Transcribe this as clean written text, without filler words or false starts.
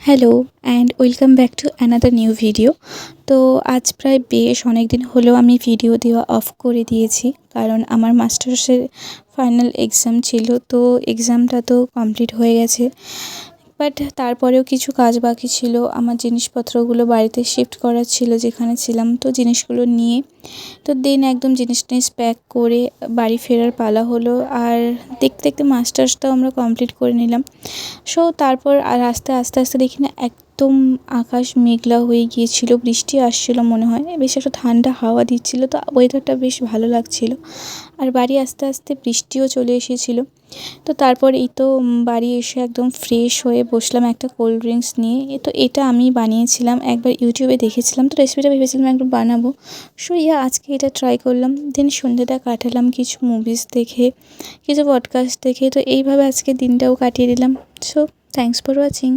Hello and welcome back to another new video. তো আজ প্রায় বেশ অনেক দিন হলেও আমি ভিডিও দেওয়া অফ করে দিয়েছি, কারণ আমার মাস্টার্সের ফাইনাল এক্সাম ছিল। তো এক্সামটা তো কমপ্লিট হয়ে গেছে, বাট তারপরেও কিছু কাজ বাকি ছিল। আমার জিনিসপত্রগুলো বাড়িতে শিফট করার ছিল যেখানে ছিলাম, তো জিনিসগুলো নিয়ে তো দেন একদম জিনিস প্যাক করে বাড়ি ফেরার পালা হলো। আর দেখতে দেখতে মাস্টার্সটাও আমরা কমপ্লিট করে নিলাম। সো তারপর আর আস্তে আস্তে আস্তে দেখি না একদম আকাশ মেঘলা হয়ে গিয়েছিল, বৃষ্টি আসছিল মনে হয়, বেশ একটা ঠান্ডা হাওয়া দিচ্ছিল, তো ওয়েদারটা বেশ ভালো লাগছিল। আর বাড়ি আস্তে আস্তে বৃষ্টিও চলে এসেছিল। তো তারপর এই তো বাড়ি এসে একদম ফ্রেশ হয়ে বসলাম একটা কোল্ড ড্রিঙ্কস নিয়ে। তো এটা আমি বানিয়েছিলাম, একবার ইউটিউবে দেখেছিলাম, তো রেসিপিটা ভেবেছিলাম একটু বানাবো। সো আজকে এটা ট্রাই করলাম। দেন সন্ধ্যেটা কাটালাম কিছু মুভিস দেখে, কিছু পডকাস্ট দেখে। তো এইভাবে আজকে দিনটাও কাটিয়ে দিলাম। So thanks for watching.